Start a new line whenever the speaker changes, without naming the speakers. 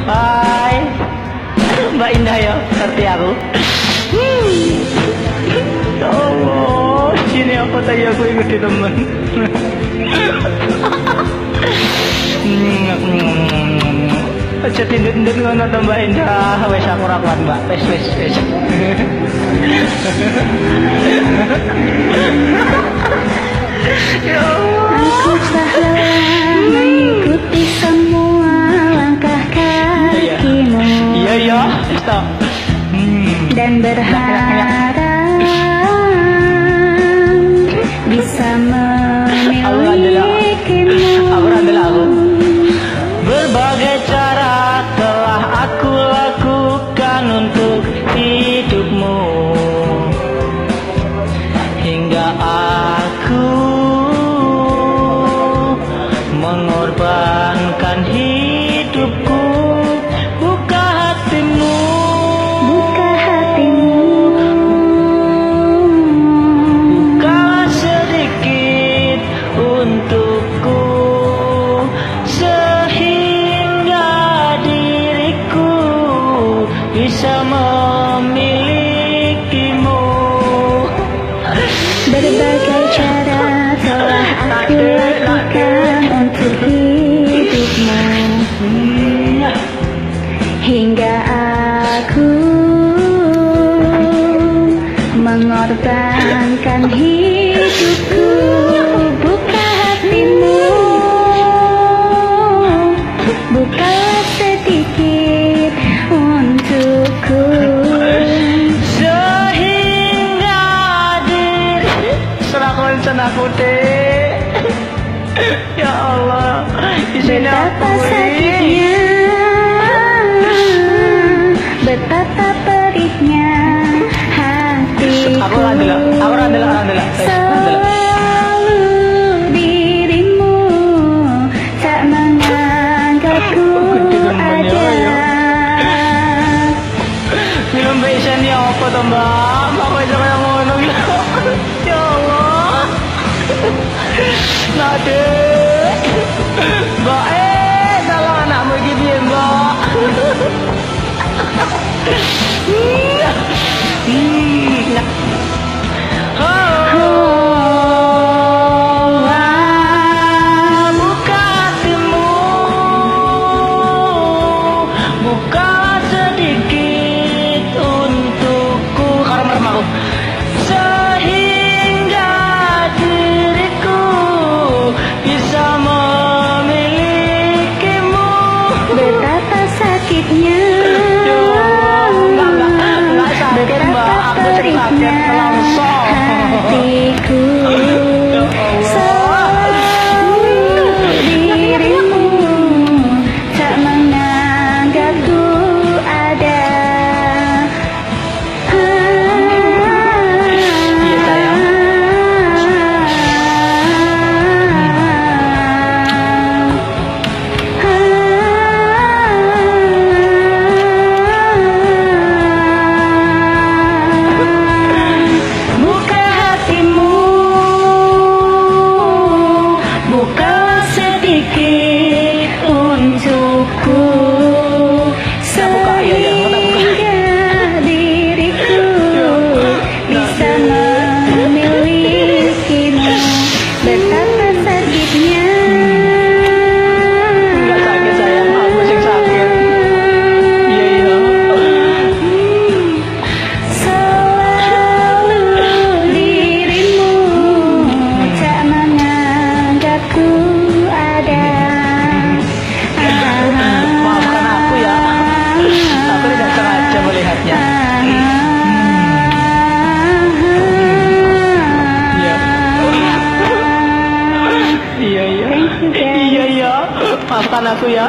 Hai Mbak Indah ya, seperti aku. Ya Allah, sini apa tadi aku ikuti temen. Aja tindak-tindak ngono to Mbak Indah, wis aku ora kuat Mbak, wis. Ya
Aku telah mengikuti semua langkah kakimu
Iya, stop.
dan berharap bisa memilikimu.
Aku adalah aku. Berbagai cara telah aku lakukan untuk hidupmu, hingga aku mengorbankan hidupku. Buka hatimu,
Buka hatimu,
bukalah sedikit untukku, sehingga diriku bisa memilikimu.
berbagai cara telah aku lakukan untuk hidupmu, hingga aku mengorbankan hidupku. Buka hatimu, bukalah sedikit untukku.
Sehingga diri serahkan aku deh. Ya Allah, di sini
Betapa
aku
sakitnya, betapa perihnya hatiku.
Aku adalah.
Selalu dirimu tak menganggapku ada.
Film fashion ya apa tuh Mbak? Mbak aja kayak ngono gitu. Ya Allah. Nade. Mbak tolong anakmu gini ya Mbak. Buka hatimu, buka sedikit untukku, karena merem aku, sehingga diriku bisa memilikimu.
Betapa sakitnya,
Enggak sakit Mbak, aku sing sakit langsung.
hatiku.
Ya Allah.
Selalu dirimu tak menganggapku ada.
Iya sayang.
Buka hatimu, bukalah sedikit untukku,
buka, iya, iya.
sehingga diriku bisa memilikimu. Betapa sakitnya,
Enggak sakit sayang, aku sing sakit. Iya.
selalu dirimu tak menganggapku ada.
Maafkan aku ya, aku tidak sengaja melihatnya. Iya.
Thank you, guys.
Iya. Maafkan aku ya.